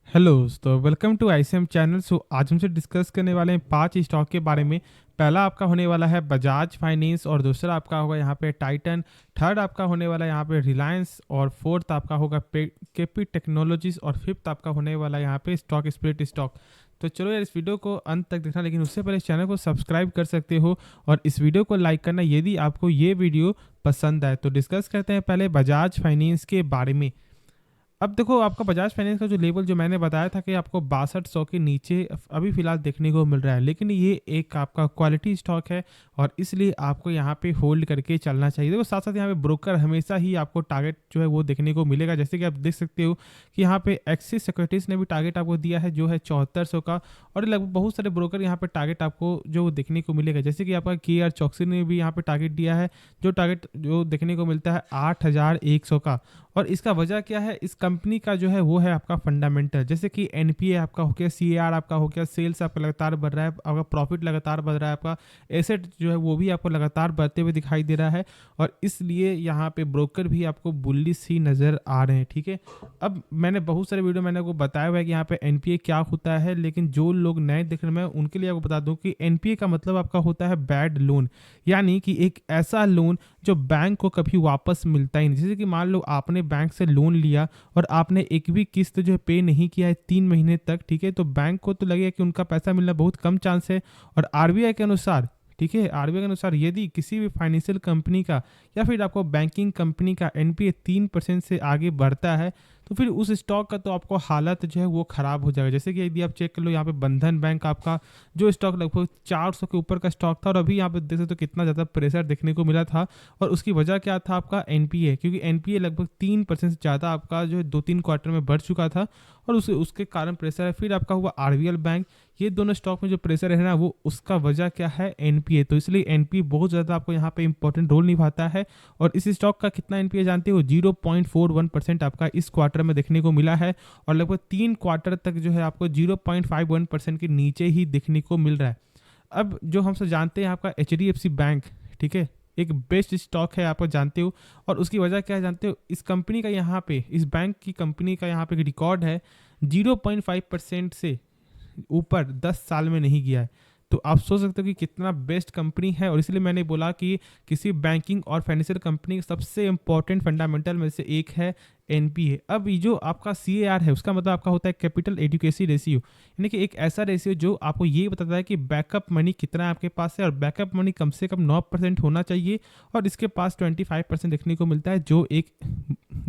Hello दोस्तों, welcome to ICM channel. आज हमसे डिस्कस करने वाले हैं 5 स्टॉक के बारे में। पहला आपका होने वाला है बजाज फाइनेंस, और दूसरा आपका होगा यहाँ पे टाइटन। थर्ड आपका होने वाला है यहाँ पे रिलायंस, और फोर्थ आपका होगा केपी टेक्नोलॉजीज, और फिफ्थ आपका होने वाला है यहाँ पे स्टॉक स्प्लिट स्टॉक। तो चलो यार, इस वीडियो को अंत तक देखना, लेकिन उससे पहले इस चैनल को सब्सक्राइब कर सकते हो और इस वीडियो को लाइक करना यदि आपको ये वीडियो पसंद आए। तो डिस्कस करते हैं पहले बजाज फाइनेंस के बारे में। अब देखो, आपका बजाज फाइनेंस का जो लेवल जो मैंने बताया था कि आपको 6200 के नीचे अभी फिलहाल देखने को मिल रहा है, लेकिन ये एक आपका क्वालिटी स्टॉक है और इसलिए आपको यहाँ पे होल्ड करके चलना चाहिए। देखो, साथ साथ यहाँ पे ब्रोकर हमेशा ही आपको टारगेट जो है वो देखने को मिलेगा। जैसे कि आप देख सकते हो कि यहाँ पे एक्सिस सिक्योरिटीज ने भी टारगेट आपको दिया है जो है 7400 का, और लगभग बहुत सारे ब्रोकर यहाँ पे टारगेट आपको जो देखने को मिलेगा। जैसे कि आपका KR चौकसी ने भी यहाँ पे टारगेट दिया है, जो टारगेट जो देखने को मिलता है 8100 का। और इसका वजह क्या है? इस कंपनी का जो है वो है आपका फंडामेंटल, जैसे कि एनपीए आपका हो गया, सीएआर आपका हो गया, सेल्स आपका लगातार बढ़ रहा है, आपका प्रॉफिट लगातार बढ़ रहा है, आपका एसेट जो है वो भी आपको लगातार बढ़ते हुए दिखाई दे रहा है, और इसलिए यहाँ पे ब्रोकर भी आपको बुलिश ही नज़र आ रहे हैं। ठीक है, अब मैंने बहुत सारे वीडियो मैंने आपको बताया हुआ है कि यहाँ पे एनपीए क्या होता है, लेकिन जो लोग नए देख रहे हैं मैं उनके लिए आपको बता दूं कि एनपीए का मतलब आपका होता है बैड लोन, यानी कि एक ऐसा लोन जो बैंक को कभी वापस मिलता ही नहीं। जैसे कि मान लो आपने बैंक से लोन लिया और आपने एक भी किस्त जो है पे नहीं किया है 3 महीने तक, ठीक है, तो बैंक को तो लगेगा कि उनका पैसा मिलना बहुत कम चांस है। और आरबीआई के अनुसार, ठीक है, आरबीआई के अनुसार यदि किसी भी फाइनेंशियल कंपनी का या फिर आपको बैंकिंग कंपनी का एनपीए 3% से आगे बढ़ता है, तो फिर उस स्टॉक का तो आपको हालत जो है वो खराब हो जाएगा। जैसे कि यदि आप चेक कर लो, यहाँ पे बंधन बैंक आपका जो स्टॉक लगभग 400 के ऊपर का स्टॉक था, और अभी यहाँ पे देख सकते हो कितना ज़्यादा प्रेशर देखने को मिला था। और उसकी वजह क्या था? आपका एनपीए, क्योंकि एनपीए लगभग 3% से ज़्यादा आपका जो है 2-3 क्वार्टर में बढ़ चुका था, और उसके कारण प्रेशर है। फिर आपका हुआ आरबीएल बैंक, ये दोनों स्टॉक में जो प्रेशर है ना, वो उसका वजह क्या है? एनपीए। तो इसलिए एनपीए बहुत ज़्यादा आपको यहाँ पे इंपॉर्टेंट रोल निभाता है। और इस स्टॉक का कितना एनपीए जानते हो? 0.41% आपका इस क्वार्टर में देखने को मिला है, और लगभग 3 क्वार्टर तक जो है आपको 0.51% के नीचे ही देखने को मिल रहा है। अब जो हम सब जानते हैं आपका एचडीएफसी बैंक, ठीक है, एक बेस्ट स्टॉक है, आप जानते हो। और उसकी वजह क्या है जानते हो? इस कंपनी का यहाँ पे, इस बैंक की कंपनी का यहाँ पे एक रिकॉर्ड है, 0.5% से ऊपर 10 साल में नहीं गया है। तो आप सोच सकते हो कि कितना बेस्ट कंपनी है, और इसलिए मैंने बोला कि किसी बैंकिंग और फाइनेंशियल कंपनी का सबसे इंपॉर्टेंट फंडामेंटल में से एक है एनपीए। अब ये जो आपका सीएआर है, उसका मतलब आपका होता है कैपिटल एडुकेसी रेशियो, यानी कि एक ऐसा रेशियो जो आपको ये बताता है कि बैकअप मनी कितना है आपके पास है, और बैकअप मनी कम से कम 9% होना चाहिए, और इसके पास 25% देखने को मिलता है, जो एक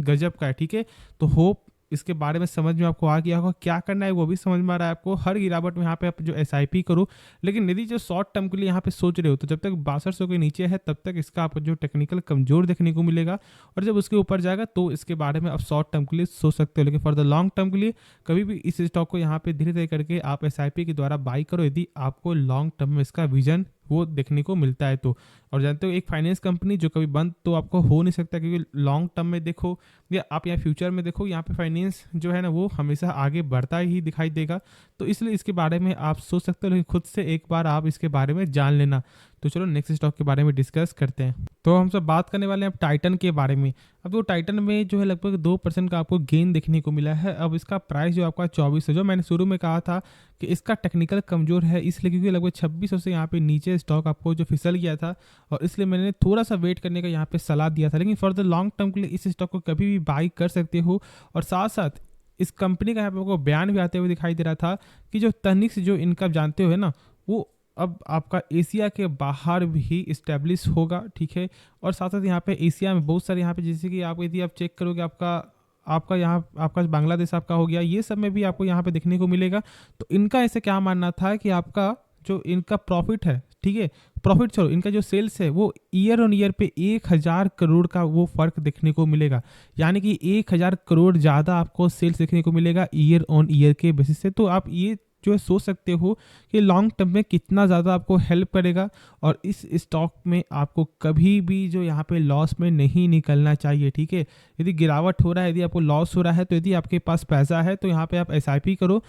गजब का है। ठीक है, तो होप इसके बारे में समझ में आपको आ गया होगा। क्या करना है वो भी समझ में आ रहा है आपको। हर गिरावट में यहाँ पे आप जो एसआईपी करो, लेकिन यदि जो शॉर्ट टर्म के लिए यहाँ पे सोच रहे हो, तो जब तक 6200 के नीचे है तब तक इसका आपको जो टेक्निकल कमजोर देखने को मिलेगा, और जब उसके ऊपर जाएगा तो इसके बारे में आप शॉर्ट टर्म के लिए सोच सकते हो। लेकिन फॉर द लॉन्ग टर्म के लिए कभी भी इस स्टॉक को यहाँ पे धीरे धीरे करके आप एसआईपी के द्वारा बाई करो, यदि आपको लॉन्ग टर्म में इसका विजन वो देखने को मिलता है तो। और जानते हो, एक फाइनेंस कंपनी जो कभी बंद तो आपको हो नहीं सकता, क्योंकि लॉन्ग टर्म में देखो या आप यहाँ फ्यूचर में देखो, यहाँ पे फाइनेंस जो है ना वो हमेशा आगे बढ़ता ही दिखाई देगा। तो इसलिए इसके बारे में आप सोच सकते हो, लेकिन खुद से एक बार आप इसके बारे में जान लेना। तो चलो नेक्स्ट स्टॉक के बारे में डिस्कस करते हैं। तो हम सब बात करने वाले हैं अब टाइटन के बारे में। अब वो टाइटन में जो है लगभग 2% का आपको गेन देखने को मिला है। अब इसका प्राइस जो आपका 24 है, जो मैंने शुरू में कहा था कि इसका टेक्निकल कमजोर है, इसलिए क्योंकि लगभग 2600 से यहाँ पे नीचे स्टॉक आपको जो फिसल गया था, और इसलिए मैंने थोड़ा सा वेट करने का यहाँ पे सलाह दिया था। लेकिन फॉर द लॉन्ग टर्म के लिए इस स्टॉक को कभी भी बाई कर सकते हो। और साथ साथ इस कंपनी का यहाँ पे आपको बयान भी आते हुए दिखाई दे रहा था कि जो तनिक्स जो इनका जानते हो है ना, वो अब आपका एशिया के बाहर भी इस्टेब्लिश होगा। ठीक है, और साथ साथ यहाँ पे एशिया में बहुत सारे यहाँ पे, जैसे कि आप यदि आप चेक करोगे, आपका आपका यहाँ आपका बांग्लादेश आपका हो गया, ये सब में भी आपको यहाँ पे देखने को मिलेगा। तो इनका ऐसे क्या मानना था कि आपका जो इनका प्रॉफिट है, ठीक है, प्रॉफिट छोड़ो, इनका जो सेल्स है वो ईयर ऑन ईयर पे 1000 करोड़ का वो फर्क देखने को मिलेगा, यानी कि 1000 करोड़ ज़्यादा आपको सेल्स देखने को मिलेगा ईयर ऑन ईयर के बेसिस से। तो आप ये जो है सोच सकते हो कि लॉन्ग टर्म में कितना ज़्यादा आपको हेल्प करेगा। और इस स्टॉक में आपको कभी भी जो यहाँ पे लॉस में नहीं निकलना चाहिए। ठीक है, यदि गिरावट हो रहा है, यदि आपको लॉस हो रहा है, तो यदि आपके पास पैसा है तो यहाँ पे आप एसआईपी करो।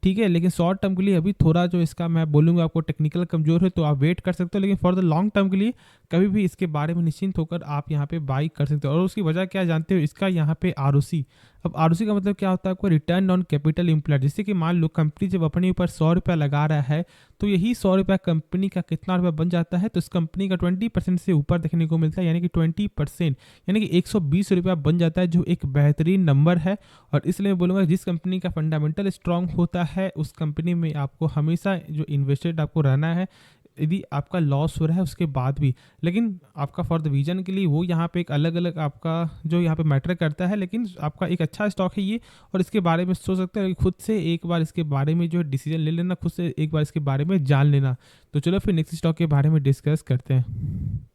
ठीक है, लेकिन शॉर्ट टर्म के लिए अभी थोड़ा जो इसका मैं बोलूँगा आपको टेक्निकल कमजोर है, तो आप वेट कर सकते हो। लेकिन फॉर द लॉन्ग टर्म के लिए कभी भी इसके बारे में निश्चिंत होकर आप यहाँ पे बाई कर सकते हो। और उसकी वजह क्या जानते हो? इसका यहाँ पे अब आरओसी का मतलब क्या होता है, आपको रिटर्न ऑन कैपिटल एम्प्लॉयड। जैसे कि मान लो कंपनी जब अपने ऊपर 100 रुपया लगा रहा है, तो यही 100 रुपया कंपनी का कितना रुपया बन जाता है, तो इस कंपनी का 20% से ऊपर देखने को मिलता है, यानी कि 20%, यानी कि 120 रुपया बन जाता है, जो एक बेहतरीन नंबर है। और इसलिए मैं बोलूँगा जिस कंपनी का फंडामेंटल स्ट्रांग होता है उस कंपनी में आपको हमेशा जो इन्वेस्टेड आपको रहना है, यदि आपका लॉस हो रहा है उसके बाद भी। लेकिन आपका फॉर द विजन के लिए वो यहाँ पे एक अलग अलग आपका जो यहाँ पे मैटर करता है, लेकिन आपका एक अच्छा स्टॉक है ये, और इसके बारे में सोच सकते हैं। खुद से एक बार इसके बारे में जो डिसीजन ले लेना, खुद से एक बार इसके बारे में जान लेना। तो चलो फिर नेक्स्ट स्टॉक के बारे में डिस्कस करते हैं।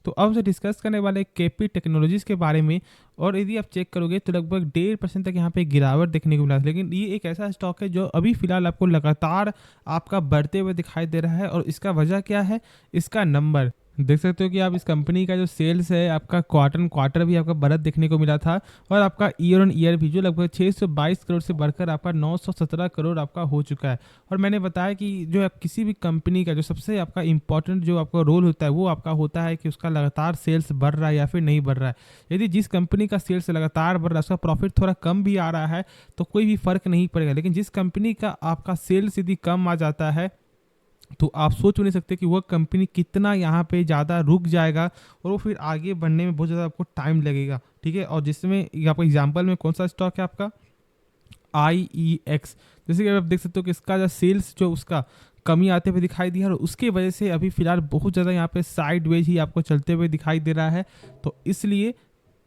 तो अब हमसे डिस्कस करने वाले केपी टेक्नोलॉजीज के बारे में। और यदि आप चेक करोगे तो लगभग 1.5% तक यहाँ पे गिरावट देखने को मिला था, लेकिन ये एक ऐसा स्टॉक है जो अभी फिलहाल आपको लगातार आपका बढ़ते हुए दिखाई दे रहा है। और इसका वजह क्या है, इसका नंबर देख सकते हो कि आप इस कंपनी का जो सेल्स है आपका क्वार्टर भी आपका बढ़त देखने को मिला था, और आपका ईयर ऑन ईयर भी जो लगभग 622 करोड़ से बढ़कर आपका 917 करोड़ आपका हो चुका है। और मैंने बताया कि जो आप किसी भी कंपनी का जो सबसे आपका इंपॉर्टेंट जो आपका रोल होता है वो आपका होता है कि उसका लगातार सेल्स बढ़ रहा है या फिर नहीं बढ़ रहा है। यदि जिस कंपनी का सेल्स लगातार बढ़ रहा है, उसका प्रॉफिट थोड़ा कम भी आ रहा है, तो कोई भी फर्क नहीं पड़ेगा। लेकिन जिस कंपनी का आपका सेल्स यदि कम आ जाता है, तो आप सोच नहीं सकते कि वह कंपनी कितना यहाँ पे ज़्यादा रुक जाएगा, और वो फिर आगे बढ़ने में बहुत ज़्यादा आपको टाइम लगेगा। ठीक है, और जिसमें आपको एग्जांपल में कौन सा स्टॉक है आपका IEX। जैसे कि आप देख सकते हो कि इसका जो सेल्स जो उसका कमी आते हुए दिखाई दिया, और उसके वजह से अभी फिलहाल बहुत ज़्यादा यहाँ पे साइडवेज ही आपको चलते हुए दिखाई दे रहा है। तो इसलिए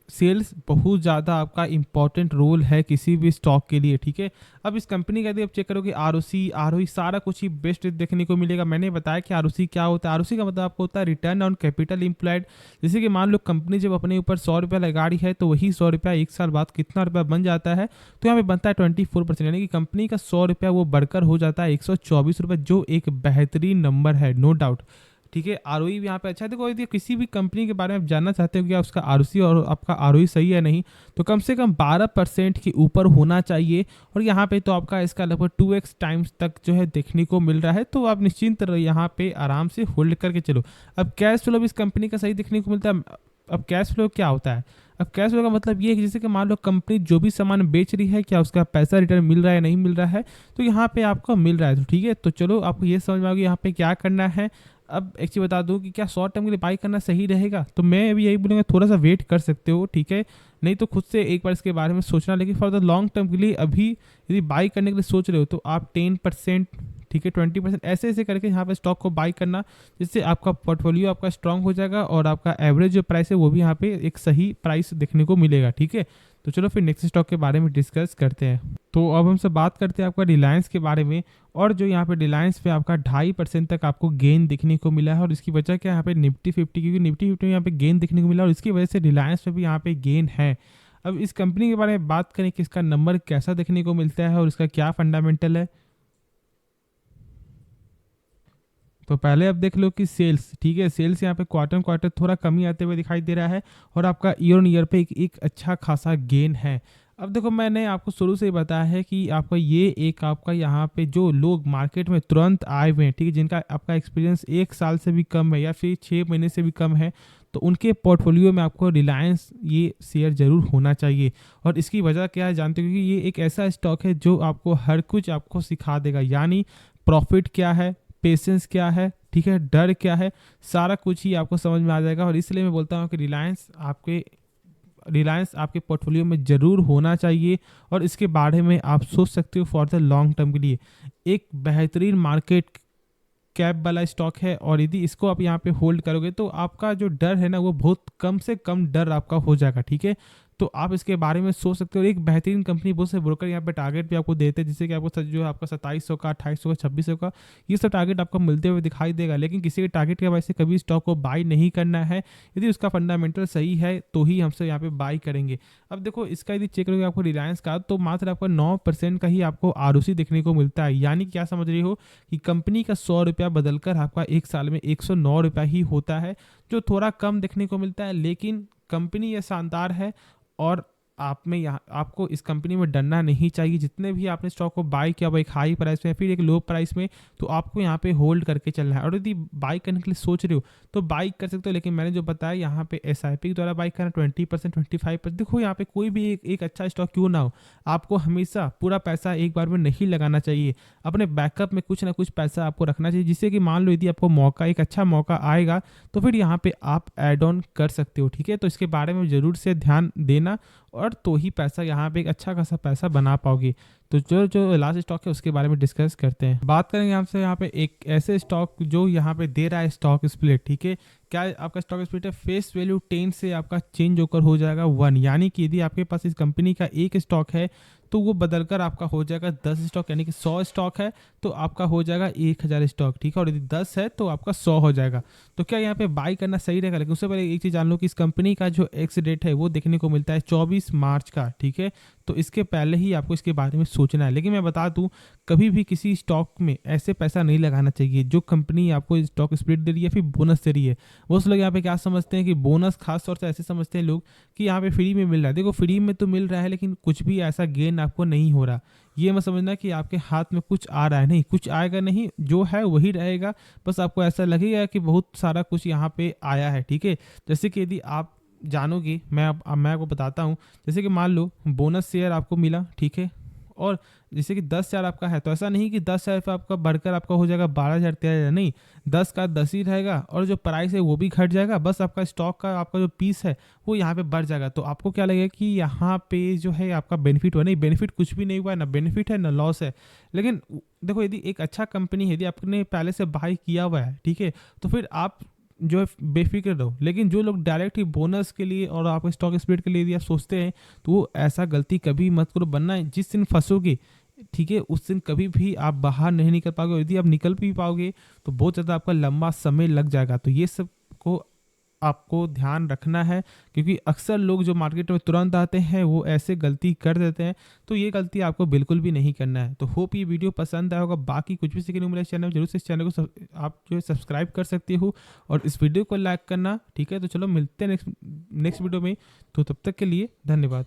सेल्स बहुत ज़्यादा आपका इंपॉर्टेंट रोल है किसी भी स्टॉक के लिए। ठीक है, अब इस कंपनी का यदि आप चेक करोगे आरओई सारा कुछ ही बेस्ट देखने को मिलेगा। मैंने बताया कि आरओसी क्या होता है। आरओसी का मतलब आपको होता है रिटर्न ऑन कैपिटल एम्प्लॉयड। जैसे कि मान लो कंपनी जब अपने ऊपर 100 रुपया लगा रही है, तो वही 100 रुपया एक साल बाद कितना रुपया बन जाता है, तो यहाँ पे बनता है 24%, यानी कि कंपनी का 100 रुपया वो बढ़कर हो जाता है 124 रुपये, जो एक बेहतरीन नंबर है, नो डाउट। ठीक है, आरओई भी यहाँ पे अच्छा है। देखो यदि किसी भी कंपनी के बारे में आप जानना चाहते हो कि उसका आरओसी और आपका आरओई सही है नहीं, तो कम से कम 12% के ऊपर होना चाहिए। और यहाँ पे तो आपका इसका लगभग 2x टाइम्स तक जो है देखने को मिल रहा है, तो आप निश्चिंत रहो, यहाँ पे आराम से होल्ड करके चलो। अब कैश फ्लो भी इस कंपनी का सही देखने को मिलता है। अब कैश फ्लो क्या होता है, अब कैश फ्लो का मतलब ये है कि जैसे कि मान लो कंपनी जो भी सामान बेच रही है, क्या उसका पैसा रिटर्न मिल रहा है नहीं मिल रहा है, तो यहाँ पे आपको मिल रहा है। तो ठीक है, तो चलो आपको ये समझ में आ गया यहाँ पे क्या करना है। अब एक चीज़ बता दूं कि क्या शॉर्ट टर्म के लिए बाई करना सही रहेगा, तो मैं अभी यही बोलूँगा थोड़ा सा वेट कर सकते हो। ठीक है, नहीं तो खुद से एक बार इसके बारे में सोचना। लेकिन फॉर द लॉन्ग टर्म के लिए अभी यदि बाई करने के लिए सोच रहे हो, तो आप 10%, ठीक है 20% ऐसे ऐसे करके यहाँ पे स्टॉक को बाई करना, जिससे आपका पोर्टफोलियो आपका स्ट्रांग हो जाएगा, और आपका एवरेज जो प्राइस है वो भी यहाँ पे एक सही प्राइस देखने को मिलेगा। ठीक है, तो चलो फिर नेक्स्ट स्टॉक के बारे में डिस्कस करते हैं। तो अब हमसे बात करते हैं आपका रिलायंस के बारे में। और जो यहाँ पे रिलायंस पे आपका 2.5% तक आपको गेन देखने को मिला है, और इसकी वजह क्या है, यहाँ पे निफ्टी 50, क्योंकि निफ्टी 50 में यहाँ पे गेन देखने को मिला, और इसकी वजह से रिलायंस पे भी यहाँ पे गेन है। अब इस कंपनी के बारे में बात करें कि इसका नंबर कैसा देखने को मिलता है और इसका क्या फंडामेंटल है, तो पहले आप देख लो कि सेल्स, ठीक है, सेल्स यहाँ पे क्वार्टर थोड़ा कमी आते हुए दिखाई दे रहा है, और आपका ईयर ऑन ईयर पे एक अच्छा खासा गेन है। अब देखो मैंने आपको शुरू से ही बताया है कि आपका ये एक आपका यहाँ पे जो लोग मार्केट में तुरंत आए हुए हैं, ठीक है, जिनका आपका एक्सपीरियंस 1 साल से भी कम है या फिर 6 महीने से भी कम है, तो उनके पोर्टफोलियो में आपको रिलायंस ये शेयर जरूर होना चाहिए। और इसकी वजह क्या है जानते हो, क्योंकि ये एक ऐसा स्टॉक है जो आपको हर कुछ आपको सिखा देगा, यानी प्रॉफिट क्या है, पेशेंस क्या है, ठीक है, डर क्या है, सारा कुछ ही आपको समझ में आ जाएगा। और इसलिए मैं बोलता हूँ कि रिलायंस आपके पोर्टफोलियो में ज़रूर होना चाहिए, और इसके बारे में आप सोच सकते हो फॉर द लॉन्ग टर्म के लिए। एक बेहतरीन मार्केट कैप वाला स्टॉक है, और यदि इसको आप यहाँ पे होल्ड करोगे तो आपका जो डर है ना वो बहुत कम से कम डर आपका हो जाएगा। ठीक है, तो आप इसके बारे में सोच सकते हो। एक बेहतरीन कंपनी, बहुत से ब्रोकर यहाँ पे टारगेट भी आपको देते हैं, जिससे कि आपको जो है आपका 2700 का, 2800 का, 2600 का, ये सब टारगेट आपको मिलते हुए दिखाई देगा। लेकिन किसी के टारगेट के वजह से कभी स्टॉक को बाई नहीं करना है। यदि उसका फंडामेंटल सही है तो ही हमसे यहाँ पे बाई करेंगे। अब देखो इसका यदि चेक करोगे आपको रिलायंस का, तो मात्र आपको 9% का ही आपको आरओसी देखने को मिलता है। यानी क्या समझ रही हो कि कंपनी का 100 रुपया बदलकर आपका एक साल में 109 रुपया ही होता है, जो थोड़ा कम देखने को मिलता है। लेकिन कंपनी ये शानदार है, और आप में यहाँ आपको इस कंपनी में डरना नहीं चाहिए। जितने भी आपने स्टॉक को बाय किया, वो एक हाई प्राइस में या फिर एक लो प्राइस में, तो आपको यहाँ पे होल्ड करके चलना है। और यदि बाई करने के लिए सोच रहे हो तो बाई कर सकते हो, लेकिन मैंने जो बताया यहाँ पे SIP के द्वारा बाई करना 20%, 25%। देखो यहाँ पे कोई भी एक अच्छा स्टॉक क्यों ना हो, आपको हमेशा पूरा पैसा एक बार में नहीं लगाना चाहिए। अपने बैकअप में कुछ ना कुछ पैसा आपको रखना चाहिए, जिससे कि मान लो यदि आपको मौका, एक अच्छा मौका आएगा, तो फिर यहाँ पे आप ऐड ऑन कर सकते हो। ठीक है, तो इसके बारे में ज़रूर से ध्यान देना, और तो ही पैसा यहाँ पे एक अच्छा खासा पैसा बना पाओगे। तो जो जो लास्ट स्टॉक है उसके बारे में डिस्कस करते हैं। बात करेंगे आपसे यहाँ पे एक ऐसे स्टॉक जो यहाँ पे दे रहा है स्टॉक स्प्लिट। ठीक है, क्या आपका स्टॉक स्प्लिट है, फेस वैल्यू 10 से आपका चेंज होकर हो जाएगा 1, यानी कि यदि आपके पास इस कंपनी का एक स्टॉक है तो वो बदलकर आपका हो जाएगा 10 स्टॉक, यानी कि 100 स्टॉक है तो आपका हो जाएगा 1000 स्टॉक। ठीक है, और यदि 10 है तो आपका 100 हो जाएगा। तो क्या यहाँ पे बाई करना सही रहेगा? लेकिन उससे पहले एक चीज़ जान लो कि इस कंपनी का जो एक्स डेट है वो देखने को मिलता है 24 मार्च का। ठीक है, तो इसके पहले ही आपको इसके बारे में सोचना है। लेकिन मैं बता दूं, कभी भी किसी स्टॉक में ऐसे पैसा नहीं लगाना चाहिए जो कंपनी आपको स्टॉक स्प्लिट दे रही है, फिर बोनस दे रही है। बहुत से लोग यहाँ पे क्या समझते हैं कि बोनस, खास तौर से ऐसे समझते हैं लोग कि यहाँ पे फ्री में मिल रहा है। देखो, फ्री में तो मिल रहा है, लेकिन कुछ भी ऐसा गेन आपको नहीं हो रहा। ये मत समझना कि आपके हाथ में कुछ आ रहा है, नहीं, कुछ आएगा नहीं, जो है वही रहेगा। बस आपको ऐसा लगेगा कि बहुत सारा कुछ यहाँ पे आया है। ठीक है, जैसे कि यदि आप जानोगे, मैं आपको बताता हूँ। जैसे कि मान लो बोनस शेयर आपको मिला, ठीक है, और जैसे कि 10,000 आपका है, तो ऐसा नहीं कि 10,000 पे आपका बढ़कर आपका हो जाएगा 12,000, 13,000, नहीं, 10 का 10 ही रहेगा, और जो प्राइस है वो भी घट जाएगा। बस आपका स्टॉक का आपका जो पीस है वो यहाँ पे बढ़ जाएगा। तो आपको क्या लगेगा कि यहाँ पे जो है आपका बेनिफिट हुआ, नहीं, बेनिफिट कुछ भी नहीं हुआ है, ना बेनिफिट है ना लॉस है। लेकिन देखो, यदि एक अच्छा कंपनी है, यदि आपने पहले से बाई किया हुआ है, ठीक है, तो फिर आप जो है बेफिक्र रहो। लेकिन जो लोग डायरेक्ट ही बोनस के लिए और आपके स्टॉक स्प्लिट के लिए यदि आप सोचते हैं, तो वो ऐसा गलती कभी मत करो। बनना है जिस दिन फंसोगे, ठीक है, उस दिन कभी भी आप बाहर नहीं निकल पाओगे। यदि आप निकल भी पाओगे तो बहुत ज़्यादा आपका लंबा समय लग जाएगा। तो ये सब को आपको ध्यान रखना है, क्योंकि अक्सर लोग जो मार्केट में तुरंत आते हैं वो ऐसे गलती कर देते हैं। तो ये गलती आपको बिल्कुल भी नहीं करना है। तो होप ये वीडियो पसंद आया होगा। बाकी कुछ भी सीखने को मिले इस चैनल में, जरूर से इस चैनल को आप जो है सब्सक्राइब कर सकते हो, और इस वीडियो को लाइक करना। ठीक है, तो चलो मिलते हैं नेक्स्ट वीडियो में। तो तब तक के लिए धन्यवाद।